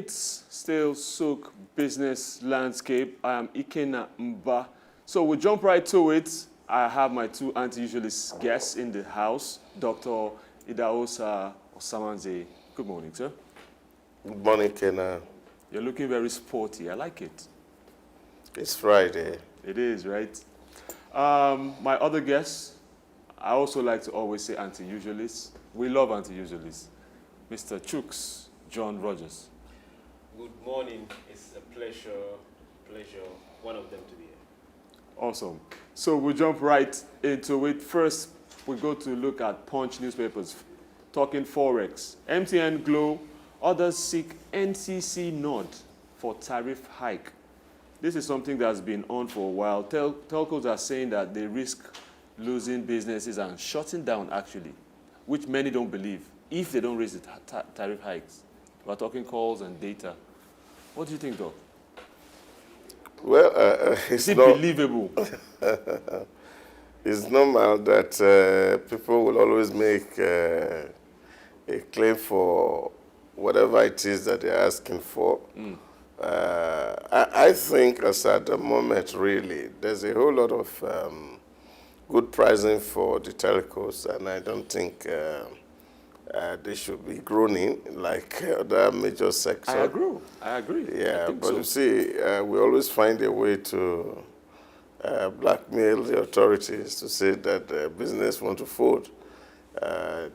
It's still Souq Business Landscape. I am Ikena Mba. So we'll jump right to it. I have my two anti-usualist guests in the house, Dr. Idahosa Osamanze. Good morning, sir. Good morning, Kena. You're looking very sporty. I like it. It's Friday. It is, right? My other guests, I also like to always say anti-usualists. We love anti-usualists. Mr. Chooks, John Rogers. Good morning. It's a pleasure, one of them to be here. Awesome. So we'll jump right into it. First, we go to look at Punch newspapers, talking Forex. MTN Glow, others seek NCC nod for tariff hike. This is something that's been on for a while. Telcos are saying that they risk losing businesses and shutting down, actually, which many don't believe, if they don't raise the tariff hikes. We're talking calls and data. What do you think, Doc? Well, is it believable? It's normal that people will always make a claim for whatever it is that they're asking for. I think as at the moment, really, there's a whole lot of good pricing for the telcos, and I don't think they should be groaning like other major sectors. I agree. Yeah, but so. You see, we always find a way to blackmail the authorities to say that business want to fold,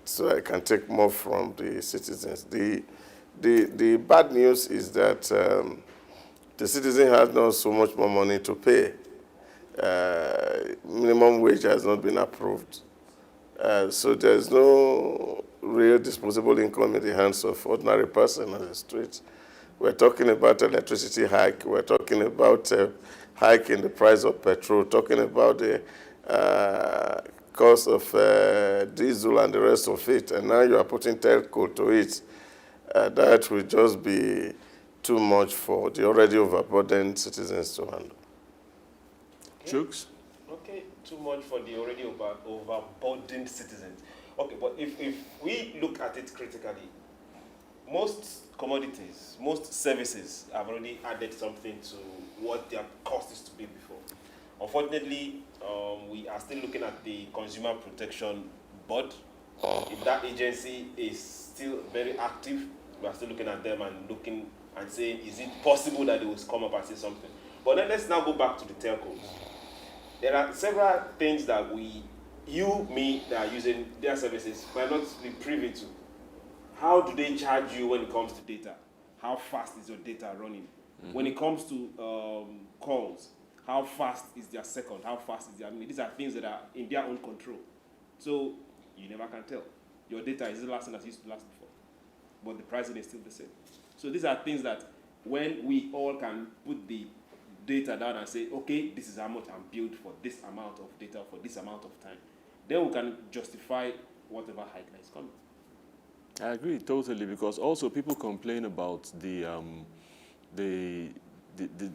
so I can take more from the citizens. The bad news is that the citizen has not so much more money to pay. Minimum wage has not been approved. So there's no real disposable income in the hands of ordinary person on the street. We're talking about electricity hike. We're talking about hike in the price of petrol, talking about the cost of diesel and the rest of it. And now you are putting telco to it. That will just be too much for the already overburdened citizens to handle. Chooks? Okay, too much for the already overburdened citizens. Okay, but if we look at it critically, most commodities, most services have already added something to what their cost used to be before. Unfortunately, we are still looking at the Consumer Protection Board. If that agency is still very active, we are still looking at them and looking and saying, is it possible that they will come up and say something? But then let's now go back to the telcos. There are several things that me, that are using their services might not be privy to. How do they charge you when it comes to data? How fast is your data running? When it comes to calls, how fast is their second? How fast is their minute? These are things that are in their own control. So you never can tell. Your data is the last thing that used to last before, but the pricing is still the same. So these are things that when we all can put the data down and say, okay, this is how much I'm billed for this amount of data for this amount of time, then we can justify whatever hike that is coming. I agree totally, because also people complain about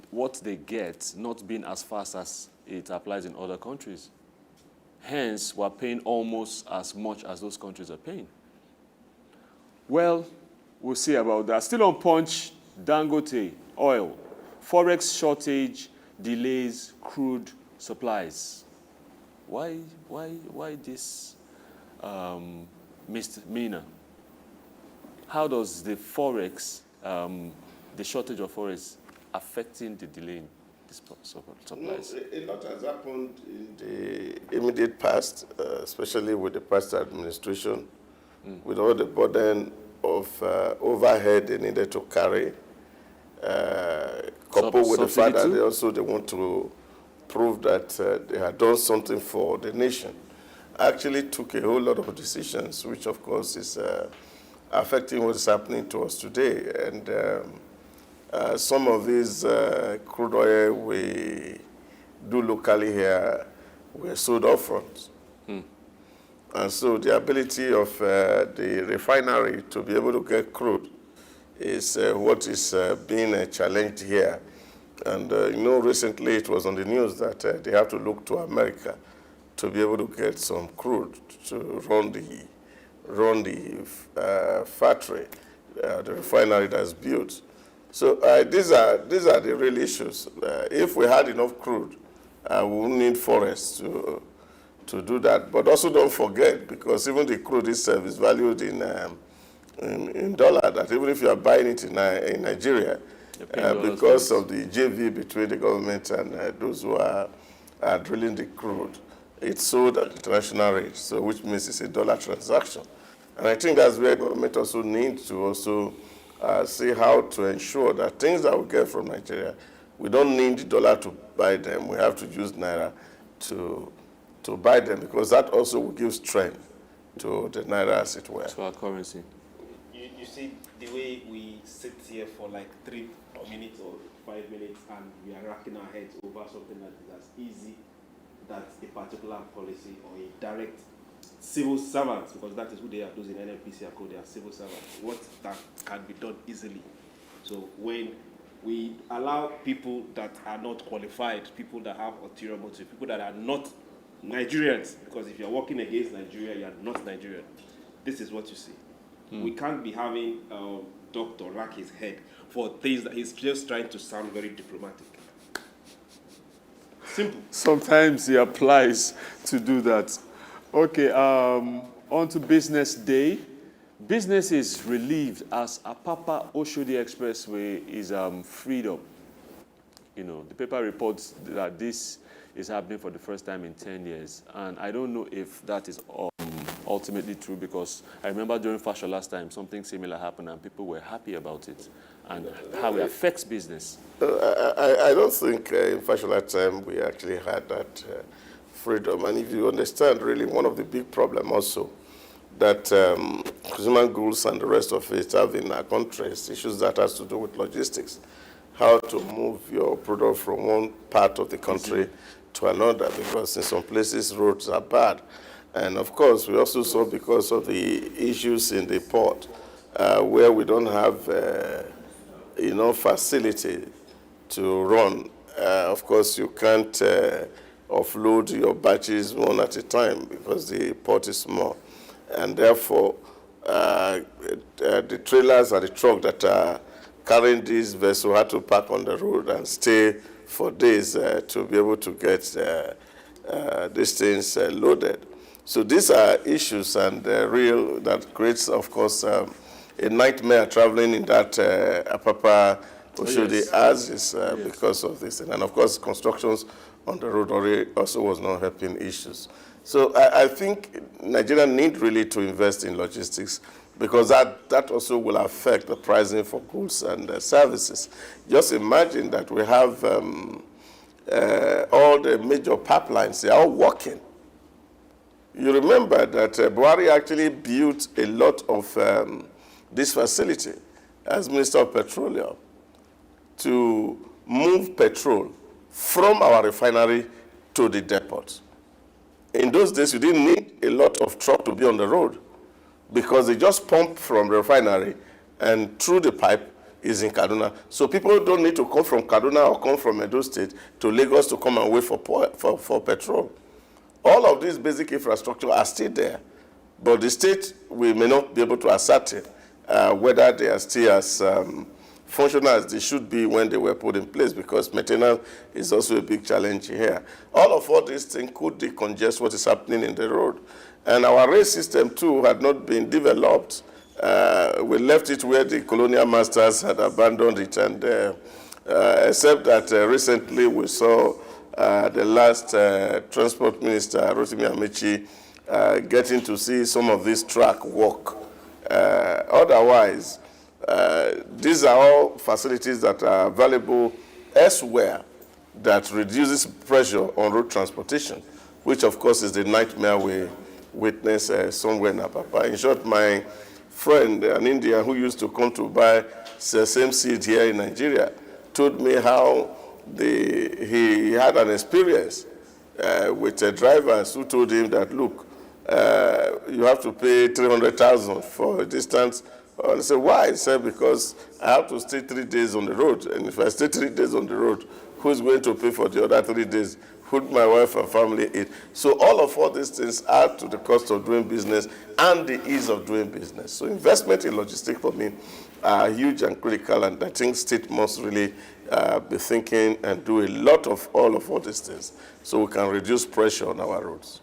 what they get not being as fast as it applies in other countries. Hence, we're paying almost as much as those countries are paying. Well, we'll see about that. Still on Punch, Dangote, oil, Forex shortage, delays, crude supplies. Why this misdemeanor? How does the Forex, the shortage of Forex, affecting the delay in this supplies? A lot has happened in the immediate past, especially with the past administration, with all the burden of overhead they needed to carry, coupled with the fact that they want to prove that they had done something for the nation. Actually took a whole lot of decisions, which of course is affecting what's happening to us today. And some of these crude oil we do locally here were sold upfront. And so the ability of the refinery to be able to get crude is what is being challenged here. And recently it was on the news that they have to look to America to be able to get some crude to run the factory, the refinery that's built. So these are the real issues. If we had enough crude, we wouldn't need forests to do that. But also don't forget, because even the crude itself is valued in dollar, that even if you are buying it in Nigeria, because of the JV between the government and those who are drilling the crude, it's sold at international rate, so which means it's a dollar transaction. And I think that's where government also needs to also see how to ensure that things that we get from Nigeria, we don't need the dollar to buy them. We have to use Naira to buy them, because that also will give strength to the Naira, as it were. To our currency. You see, the way we sit here for like 3 minutes or 5 minutes and we are racking our heads over something that is as easy that a particular policy or a direct civil servants, because that is who they are, those in NNPC are called, they are civil servants, what that can be done easily. So when we allow people that are not qualified, people that have ulterior motive, people that are not Nigerians, because if you're working against Nigeria, you are not Nigerian. This is what you see. We can't be having a doctor rack his head for things that he's just trying to sound very diplomatic. Simple. Sometimes it applies to do that. Okay, on to business day. Business is relieved as Apapa Oshodi Expressway is freed up. You know, the paper reports that this is happening for the first time in 10 years. And I don't know if that is ultimately true, because I remember during Fashion last time, something similar happened and people were happy about it and how it affects business. I don't think in Fashion last time we actually had that freedom. And if you understand, really, one of the big problems also that consumer goods and the rest of it have in our country is issues that has to do with logistics. How to move your product from one part of the country to another, because in some places roads are bad. And of course, we also saw, because of the issues in the port, where we don't have enough facility to run. Of course, you can't offload your batches one at a time because the port is small. And therefore, the trailers and the truck that are carrying these vessels had to park on the road and stay for days to be able to get these things loaded. So these are issues and real that creates, of course, a nightmare traveling in that Apapa Oshodi because of this. And of course, constructions on the road also was not helping issues. So I think Nigeria need really to invest in logistics, because that also will affect the pricing for goods and services. Just imagine that we have all the major pipelines, they are all working. You remember that Buhari actually built a lot of this facility as Minister of Petroleum to move petrol from our refinery to the depot. In those days, you didn't need a lot of truck to be on the road, because they just pump from the refinery and through the pipe is in Kaduna. So people don't need to come from Kaduna or come from Edo State to Lagos to come and wait for petrol. All of these basic infrastructure are still there, but the state, we may not be able to ascertain whether they are still as functional as they should be when they were put in place, because maintenance is also a big challenge here. All these things could decongest what is happening in the road. And our rail system, too, had not been developed. We left it where the colonial masters had abandoned it, and except that recently we saw the last transport minister, Rotimi Amechi, getting to see some of this track work. Otherwise, these are all facilities that are available elsewhere that reduces pressure on road transportation, which of course is the nightmare we witness somewhere in Apapa. In short, my friend, an Indian who used to come to buy the same seed here in Nigeria, told me how he had an experience with drivers who told him that, look, you have to pay 300,000 for a distance. I said, why? He said, because I have to stay 3 days on the road. And if I stay 3 days on the road, who's going to pay for the other 3 days? food my wife and family eat. So all these things add to the cost of doing business and the ease of doing business. So investment in logistics for me are huge and critical, and I think state must really be thinking and do a lot of all these things so we can reduce pressure on our roads.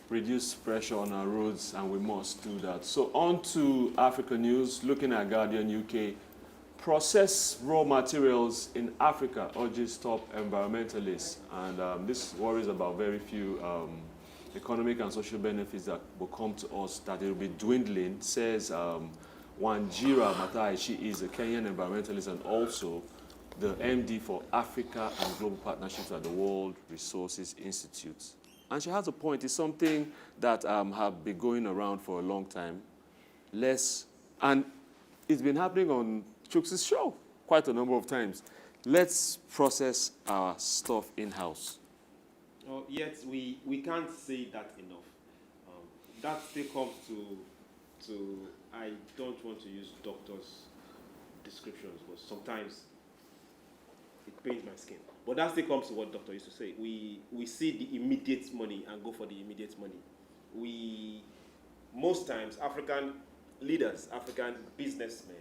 Reduce pressure on our roads, and we must do that. So on to Africa news, looking at Guardian UK. Process raw materials in Africa urges top environmentalists. And this worries about very few economic and social benefits that will come to us, that it will be dwindling, says Wanjira Mataishi is a Kenyan environmentalist and also the MD for Africa and Global Partnerships at the World Resources Institute. And she has a point. It's something that have been going around for a long time. And it's been happening on Souq's show quite a number of times. Let's process our stuff in-house. Yet we can't say that enough. That still comes to I don't want to use doctors' descriptions, but sometimes it pains my skin. But that still comes to what doctor used to say. We see the immediate money and go for the immediate money. Most times, African leaders, African businessmen,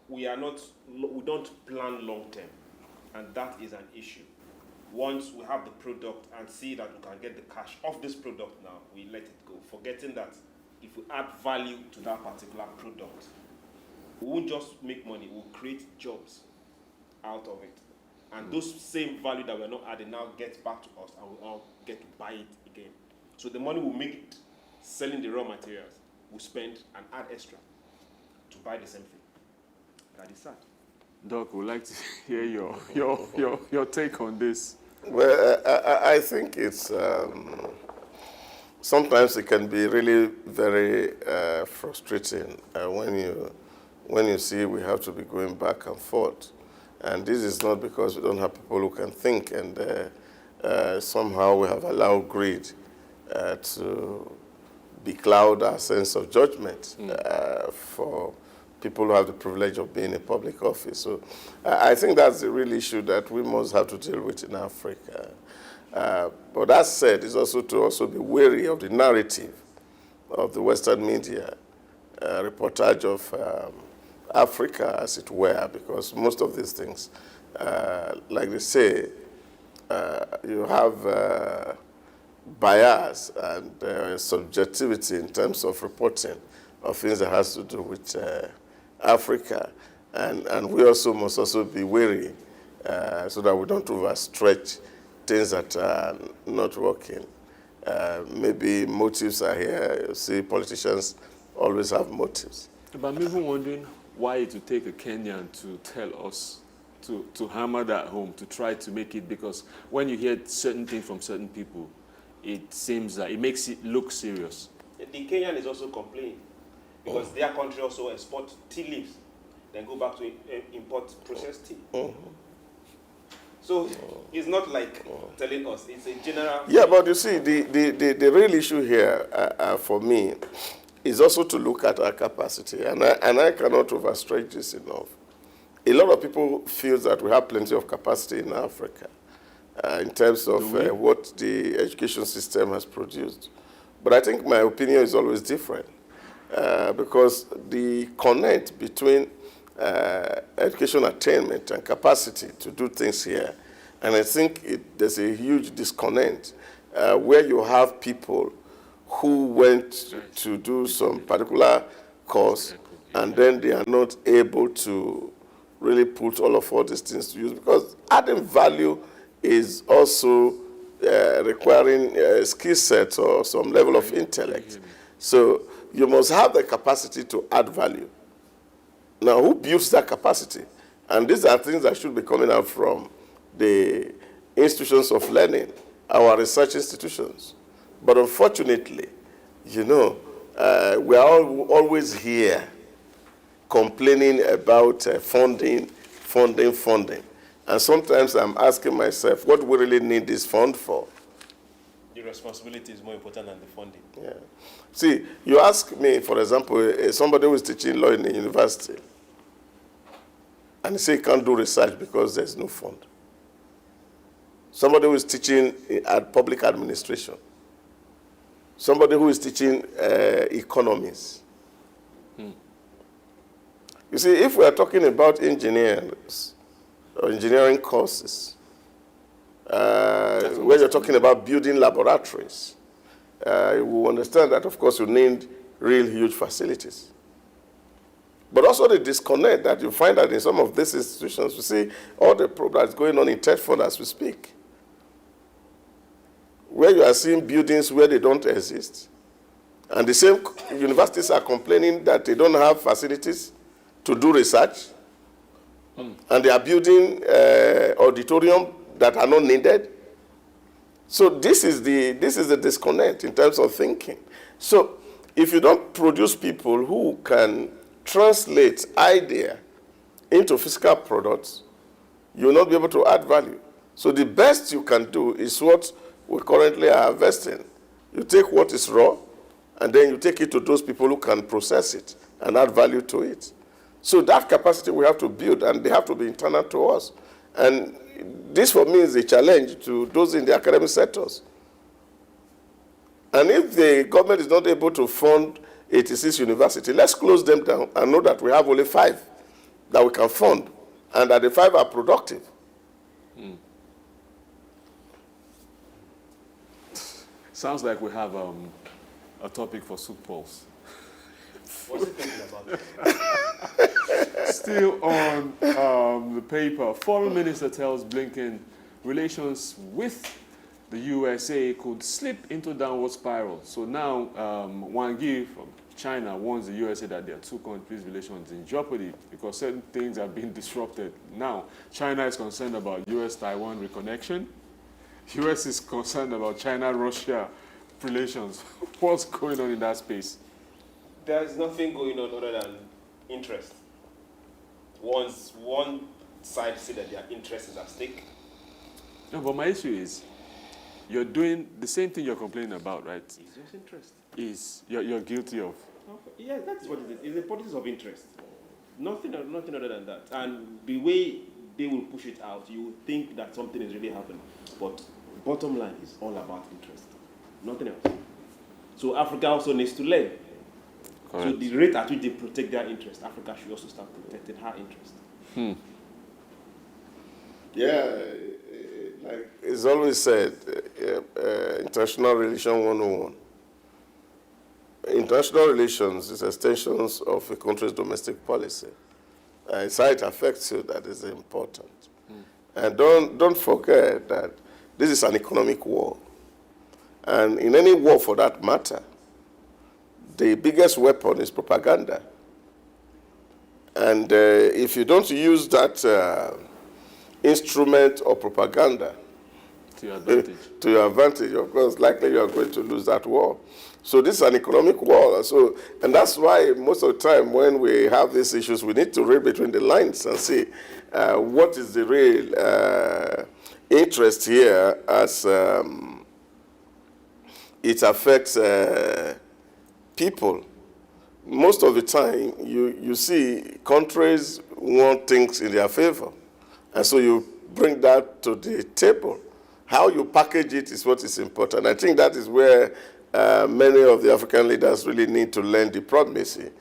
we don't plan long term, and that is an issue. Once we have the product and see that we can get the cash off this product now, we let it go, forgetting that if we add value to that particular product, we won't just make money, we'll create jobs out of it. And those same value that we're not adding now gets back to us, and we all get to buy it again. So the money we'll make selling the raw materials, we'll spend and add extra to buy the same thing. That is sad. Doc, we'd like to hear your take on this. Well, I think it's sometimes it can be really very frustrating when you see we have to be going back and forth. And this is not because we don't have people who can think, and somehow we have allowed greed to becloud our sense of judgment for people who have the privilege of being in public office. So I think that's the real issue that we must have to deal with in Africa. But that said, it's also to be wary of the narrative of the Western media, reportage of Africa, as it were, because most of these things, like they say, you have bias and subjectivity in terms of reporting of things that has to do with Africa, and we also must also be wary so that we don't overstretch things that are not working. Maybe motives are here. You see, politicians always have motives. But I'm even wondering why it would take a Kenyan to tell us to hammer that home, to try to make it, because when you hear certain things from certain people, it seems that it makes it look serious. The Kenyan is also complaining because their country also export tea leaves, then go back to import processed tea. So it's not like telling us, it's a general... Yeah, but you see, the real issue here for me is also to look at our capacity, and I cannot overstretch this enough. A lot of people feel that we have plenty of capacity in Africa in terms of what the education system has produced. But I think my opinion is always different because the connect between education attainment and capacity to do things here, and I think there's a huge disconnect where you have people who went to do some particular course and then they are not able to really put all these things to use, because adding value is also requiring skill set or some level of intellect. So you must have the capacity to add value. Now, who builds that capacity? And these are things that should be coming out from the institutions of learning, our research institutions. But unfortunately, you know, we are always here complaining about funding. And sometimes I'm asking myself, what we really need this fund for? The responsibility is more important than the funding. Yeah. See, you ask me, for example, somebody who is teaching law in a university, and he say he can't do research because there's no fund. somebody who is teaching at public administration, somebody who is teaching economics. You see, if we are talking about engineers or engineering courses, where you're talking about building laboratories, you will understand that, of course, you need real huge facilities. But also the disconnect that you find that in some of these institutions, you see all the programs going on in Tedford as we speak, where you are seeing buildings where they don't exist. And the same universities are complaining that they don't have facilities to do research, and they are building auditorium that are not needed. So this is the disconnect in terms of thinking. So if you don't produce people who can translate idea into physical products, you will not be able to add value. So the best you can do is what we currently are investing. You take what is raw, and then you take it to those people who can process it and add value to it. So that capacity we have to build, and they have to be internal to us. And this, for me, is a challenge to those in the academic sectors. And if the government is not able to fund 86 universities, let's close them down and know that we have only 5 that we can fund, and that the 5 are productive. Sounds like we have a topic for Souq Pulse. What's he thinking about? Still on the paper, Foreign Minister tells Blinken relations with the USA could slip into downward spiral. So now Wang Yi from China warns the USA that their two countries' relations in jeopardy because certain things are being disrupted. Now, China is concerned about US-Taiwan reconnection. US is concerned about China-Russia relations. What's going on in that space? There's nothing going on other than interest. Once one side says that their interest is at stake. No, but my issue is, you're doing the same thing you're complaining about, right? It's just interest. Is you're guilty of. Yeah, that's what it is. It's the politics of interest. Nothing other than that. And the way they will push it out, you would think that something is really happening. But bottom line is all about interest. Nothing else. So Africa also needs to learn. Correct. So the rate at which they protect their interest, Africa should also start protecting her interest. Yeah, like it's always said, international relation 101. International relations is extensions of a country's domestic policy. It's how it affects you that is important. And don't forget that this is an economic war. And in any war, for that matter, the biggest weapon is propaganda. And if you don't use that instrument of propaganda To your advantage. to your advantage, of course, likely you are going to lose that war. So this is an economic war. And that's why most of the time when we have these issues, we need to read between the lines and see what is the real interest here as it affects people. Most of the time, you see countries want things in their favor. And so you bring that to the table. How you package it is what is important. I think that is where many of the African leaders really need to learn diplomacy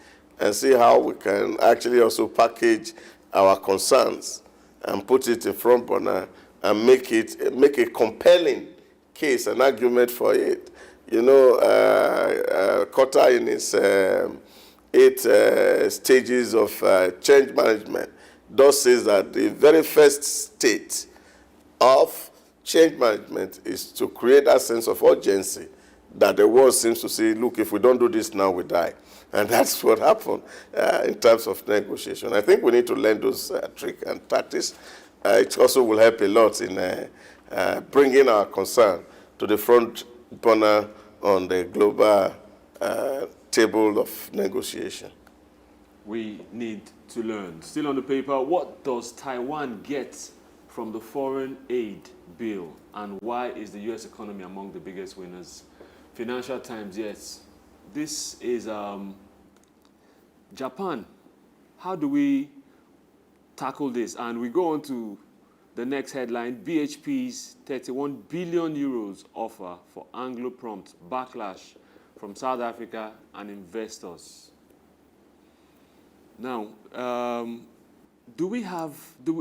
and see how we can actually also package our concerns and put it in front burner and make a compelling case, an argument for it. You know, Kota in its 8 stages of change management does say that the very first state of change management is to create that sense of urgency that the world seems to say, look, if we don't do this now, we die. And that's what happened in terms of negotiation. I think we need to learn those tricks and tactics. It also will help a lot in bringing our concern to the front burner on the global table of negotiation. We need to learn. Still on the paper, what does Taiwan get from the foreign aid bill, and why is the U.S. economy among the biggest winners? Financial Times, yes. This is Japan. How do we tackle this? And we go on to The next headline, BHP's 31 billion euros offer for Anglo prompt backlash from South Africa and investors. Now,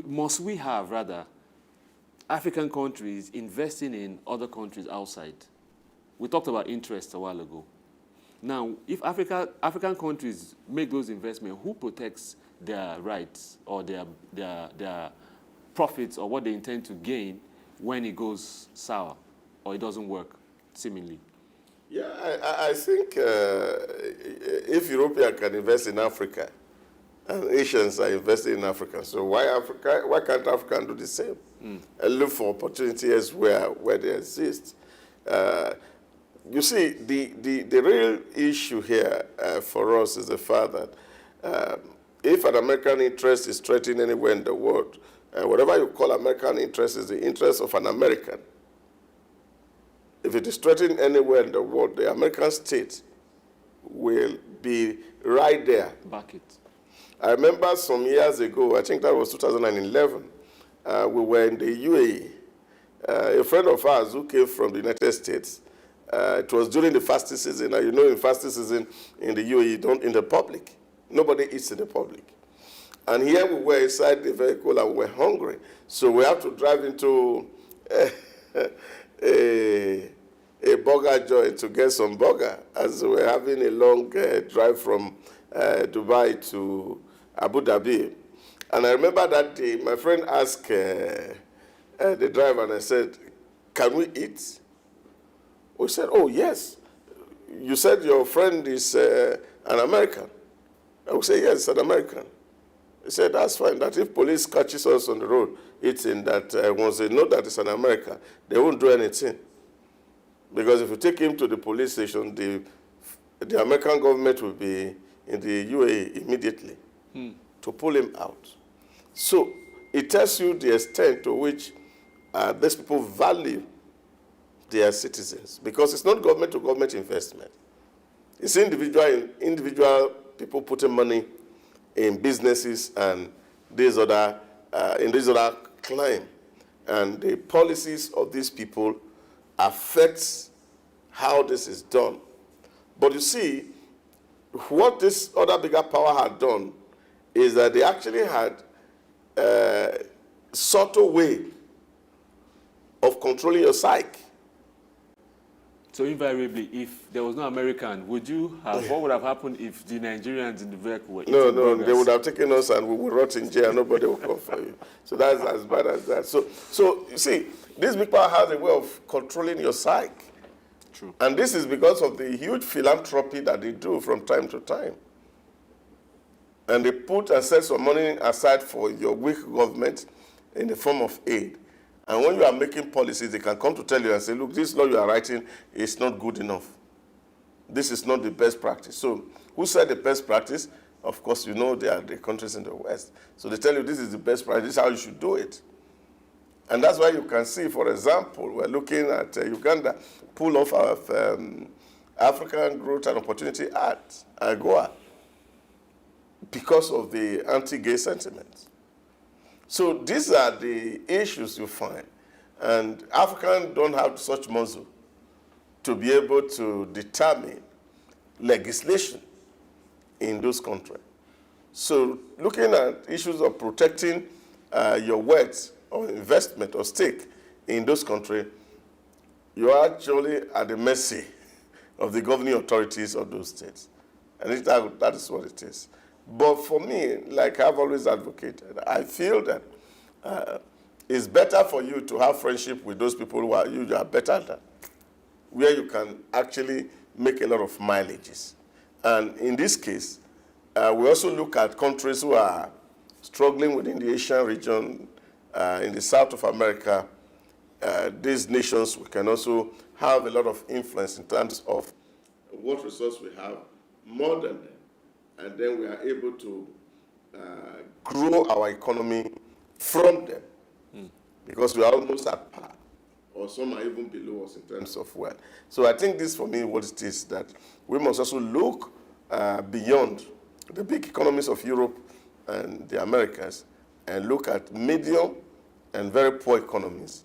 must we have African countries investing in other countries outside? We talked about interest a while ago. Now, if African countries make those investments, who protects their rights or their profits or what they intend to gain when it goes sour or it doesn't work, seemingly? Yeah, I think if Europeans can invest in Africa, and Asians are investing in Africa, so why can't Africa do the same? And look for opportunities where they exist. You see, the real issue here for us is the fact that if an American interest is threatened anywhere in the world, whatever you call American interest is the interest of an American. If it is threatened anywhere in the world, the American state will be right there. Back it. I remember some years ago, I think that was 2011, we were in the UAE. A friend of ours who came from the United States, it was during the fasting season. Now, you know, in fasting season in the UAE, don't in the public. Nobody eats in the public. And here we were inside the vehicle and we were hungry. So we have to drive into a burger joint to get some burger as we're having a long drive from Dubai to Abu Dhabi. And I remember that day, my friend asked the driver, and I said, "Can we eat?" We said, "Oh, yes. You said your friend is an American." I would say, "Yes, an American." He said, "That's fine, that if police catches us on the road eating, that once they know that it's an American, they won't do anything. Because if you take him to the police station, the American government will be in the UAE immediately to pull him out." So it tells you the extent to which these people value their citizens, because it's not government-to-government investment. It's individual people putting money in businesses and these other claim. And the policies of these people affects how this is done. But you see, what this other bigger power had done is that they actually had a subtle way of controlling your psyche. So invariably, if there was no American, what would have happened if the Nigerians in the vehicle were eating burgers? They would have taken us and we would rot in jail. Nobody will come for you. So that's as bad as that. So you see, this big power has a way of controlling your psyche. True. And this is because of the huge philanthropy that they do from time to time. And they put and set some money aside for your weak government in the form of aid. And when you are making policies, they can come to tell you and say, "Look, this law you are writing is not good enough. This is not the best practice." So who said the best practice? Of course, you know they are the countries in the West. So they tell you this is the best practice, this is how you should do it. And that's why you can see, for example, we're looking at Uganda pull off of African Growth and Opportunity Act, AGOA, because of the anti-gay sentiments. So these are the issues you find. And Africans don't have such muscle to be able to determine legislation in those countries. So looking at issues of protecting your wealth or investment or stake in those countries, you are actually at the mercy of the governing authorities of those states. And that is what it is. But for me, like I've always advocated, I feel that it's better for you to have friendship with those people who are better than, where you can actually make a lot of mileages. And in this case, we also look at countries who are struggling within the Asian region, in the South of America. These nations, we can also have a lot of influence in terms of what resource we have more than them. And then we are able to grow our economy from them, because we are almost at par, or some are even below us in terms of wealth. So I think this, for me, what it is, that we must also look beyond the big economies of Europe and the Americas and look at medium and very poor economies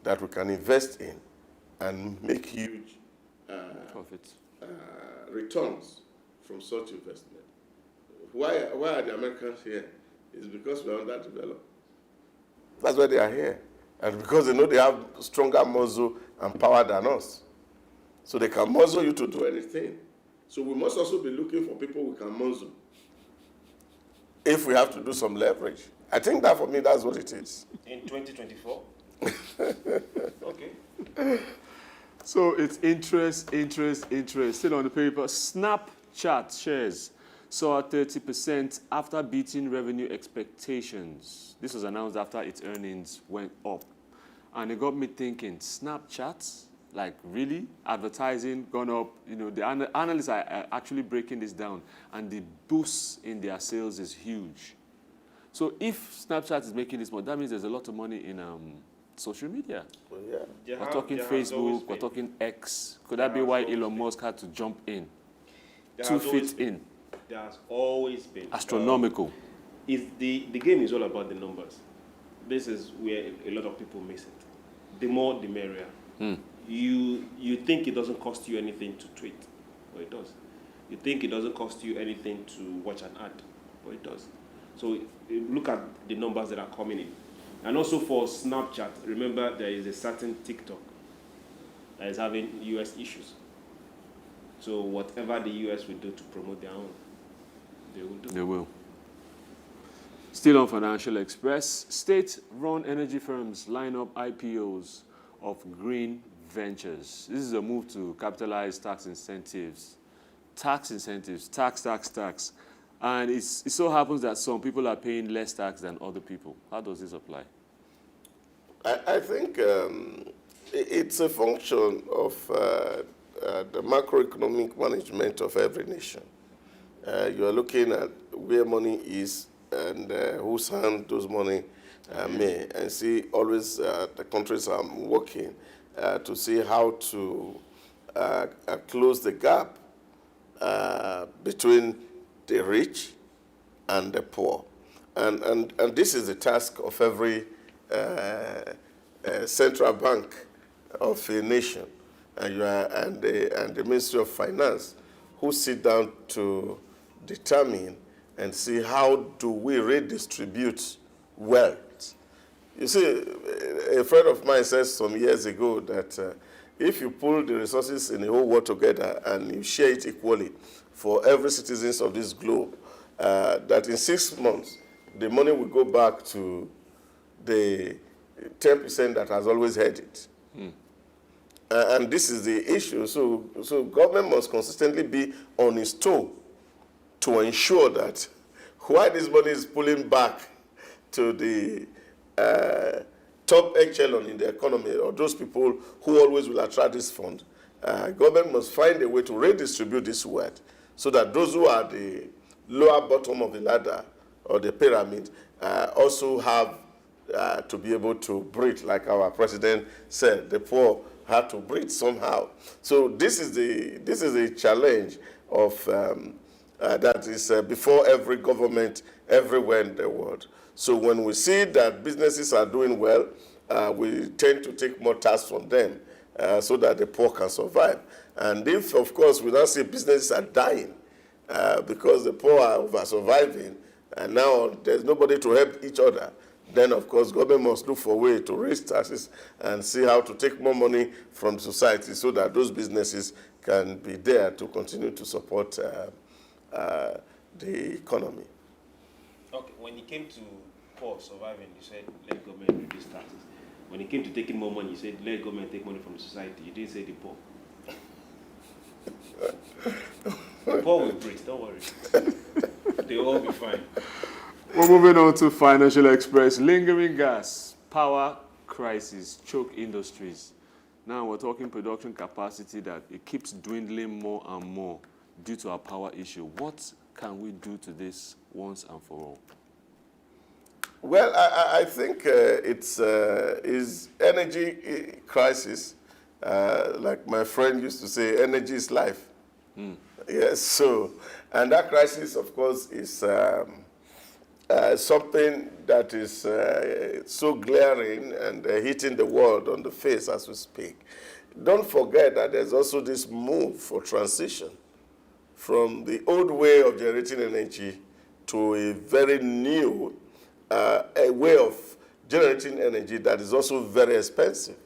that we can invest in and make huge Profits. returns from such investment. Why are the Americans here? It's because we're underdeveloped. That's why they are here. And because they know they have stronger muscle and power than us. So they can muzzle you to do anything. So we must also be looking for people we can muzzle if we have to do some leverage. I think that for me, that's what it is. In 2024? Okay. So it's interest. Still on the paper, Snapchat shares saw 30% after beating revenue expectations. This was announced after its earnings went up. And it got me thinking, Snapchat, like really? Advertising gone up. You know, the analysts are actually breaking this down, and the boost in their sales is huge. So if Snapchat is making this money, that means there's a lot of money in social media. Well, yeah. We're talking Facebook, we're talking X. Could that be why Elon Musk had to jump in? 2 feet in. There has always been. Astronomical. The game is all about the numbers. This is where a lot of people miss it. The more, the merrier. You think it doesn't cost you anything to tweet, but it does. You think it doesn't cost you anything to watch an ad, but it does. So look at the numbers that are coming in. And also for Snapchat, remember there is a certain TikTok that is having US issues. So whatever the US will do to promote their own, they will do. They will. Still on Financial Express, state-run energy firms line up IPOs of green ventures. This is a move to capitalize tax incentives. Tax. And it so happens that some people are paying less tax than other people. How does this apply? I think it's a function of the macroeconomic management of every nation. You are looking at where money is and whose hand those money may, and see always the countries are working to see how to close the gap between the rich and the poor. And this is the task of every central bank of a nation and the Ministry of Finance, who sit down to determine and see how do we redistribute wealth. You see, a friend of mine said some years ago that if you pull the resources in the whole world together and you share it equally for every citizens of this globe, that in 6 months, the money will go back to the 10% that has always had it. And this is the issue. So government must consistently be on its toe to ensure that while this money is pulling back to the top echelon in the economy, or those people who always will attract this fund, government must find a way to redistribute this wealth so that those who are the lower bottom of the ladder or the pyramid also have to be able to breathe, like our president said. The poor have to breathe somehow. So this is a challenge of that is before every government everywhere in the world. So when we see that businesses are doing well, we tend to take more tasks from them so that the poor can survive. And if, of course, we now see businesses are dying because the poor are over surviving, and now there's nobody to help each other, then, of course, government must look for a way to raise taxes and see how to take more money from society so that those businesses can be there to continue to support the economy. Okay, when it came to poor surviving, you said let government reduce taxes. When it came to taking more money, you said let government take money from the society. You didn't say the poor. The poor will breathe, don't worry. They'll all be fine. We're moving on to Financial Express. Lingering gas, power crisis, choke industries. Now we're talking production capacity that it keeps dwindling more and more due to our power issue. What can we do to this once and for all? Well, I think it's energy crisis. Like my friend used to say, energy is life. Yes, so, and that crisis, of course, is something that is so glaring and hitting the world on the face as we speak. Don't forget that there's also this move for transition from the old way of generating energy to a very new a way of generating energy that is also very expensive.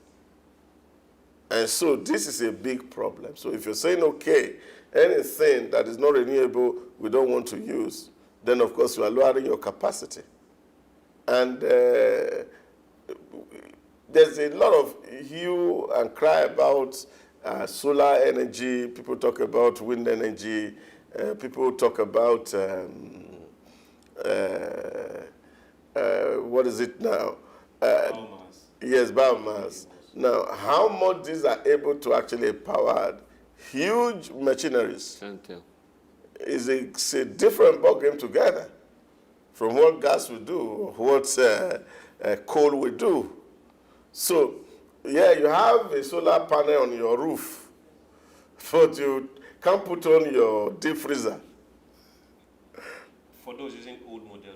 And so this is a big problem. So if you're saying, okay, anything that is not renewable, we don't want to use, then of course you are lowering your capacity. And there's a lot of hue and cry about solar energy. People talk about wind energy. People talk about, what is it now? Biomass. Yes, biomass. Now, how much these are able to actually power huge machineries Can't tell. is a different ballgame together from what gas will do, or what coal will do. So, yeah, you have a solar panel on your roof, but you can't put on your deep freezer. For those using old model,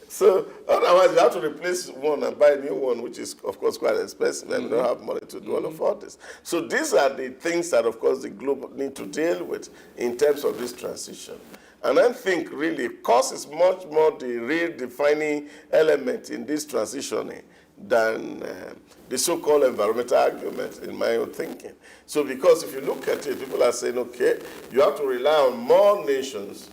So otherwise, you have to replace one and buy a new one, which is, of course, quite expensive, and you don't have money to do all this. So these are the things that, of course, the globe need to deal with in terms of this transition. And I think, really, cost is much more the real defining element in this transitioning than the so-called environmental argument, in my own thinking. So because if you look at it, people are saying, okay, you have to rely on more nations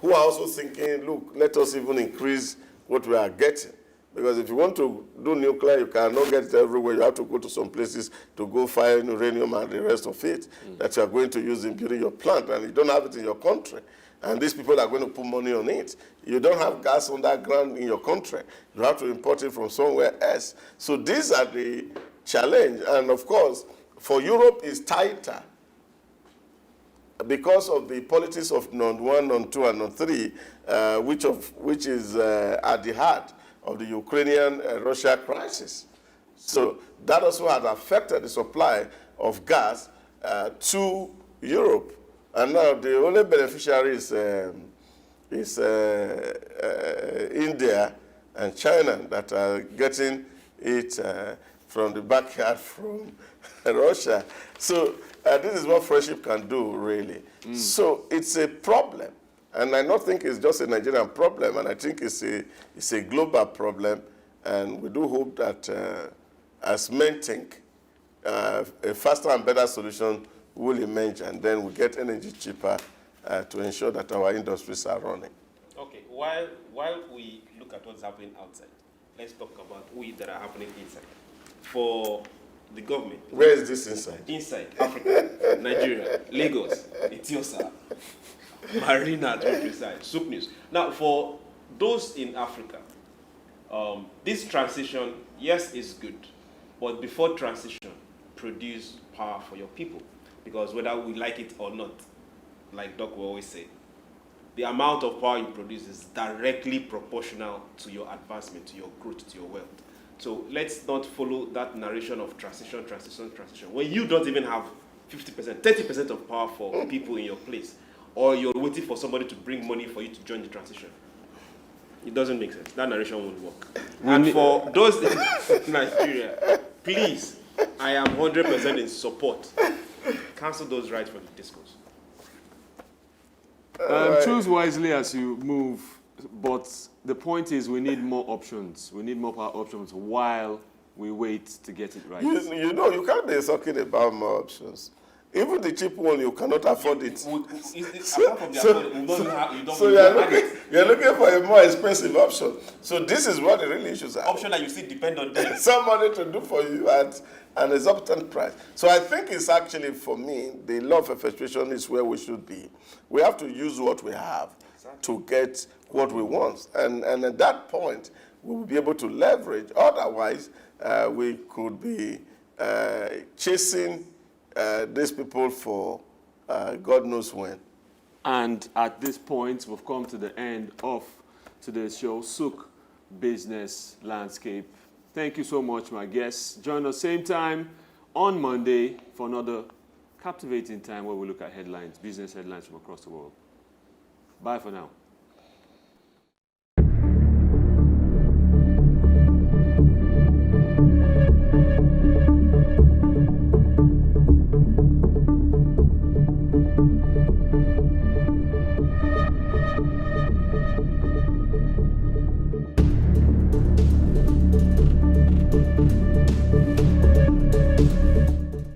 who are also thinking, look, let us even increase what we are getting. Because if you want to do nuclear, you cannot get it everywhere. You have to go to some places to go find uranium and the rest of it that you are going to use in building your plant, and you don't have it in your country. And these people are going to put money on it. You don't have gas underground in your country. You have to import it from somewhere else. So these are the challenge. And of course, for Europe, it's tighter because of the politics of non-1, non-2, and non-3, which is at the heart of the Ukrainian-Russia crisis. So that also has affected the supply of gas to Europe. And now the only beneficiary is India and China that are getting it from the backyard from Russia. So this is what friendship can do, really. So it's a problem. And I don't think it's just a Nigerian problem, and I think it's a global problem. And we do hope that as men think, a faster and better solution will emerge, and then we get energy cheaper to ensure that our industries are running. Okay, while we look at what's happening outside, let's talk about we that are happening inside. For the government. Where is this inside? Inside Africa, Nigeria, Lagos, Ethiopia, Marina to be precise, Souq News. Now, for those in Africa, this transition, yes, is good, but before transition, produce power for your people. Because whether we like it or not, like Doc will always say, the amount of power you produce is directly proportional to your advancement, to your growth, to your wealth. So let's not follow that narration of transition. When you don't even have 50%, 30% of power for people in your place, or you're waiting for somebody to bring money for you to join the transition. It doesn't make sense. That narration won't work. And for those in Nigeria, please, I am 100% in support. Cancel those rights for the discourse. Choose wisely as you move, but the point is we need more options. We need more power options while we wait to get it right. You know, you can't be talking about more options. Even the cheap one, you cannot afford it. Apart from the afford, you're looking for a more expensive option. So this is what the real issues are. Option that you see depend on them. Somebody to do for you at an exorbitant price. So I think it's actually, for me, the law of effectuation is where we should be. We have to use what we have to get what we want. And at that point, we will be able to leverage. Otherwise, we could be chasing these people for God knows when. And at this point, we've come to the end of today's show, Souq Business Landscape. Thank you so much, my guests. Join us same time on Monday for another captivating time where we look at headlines, business headlines from across the world. Bye for now.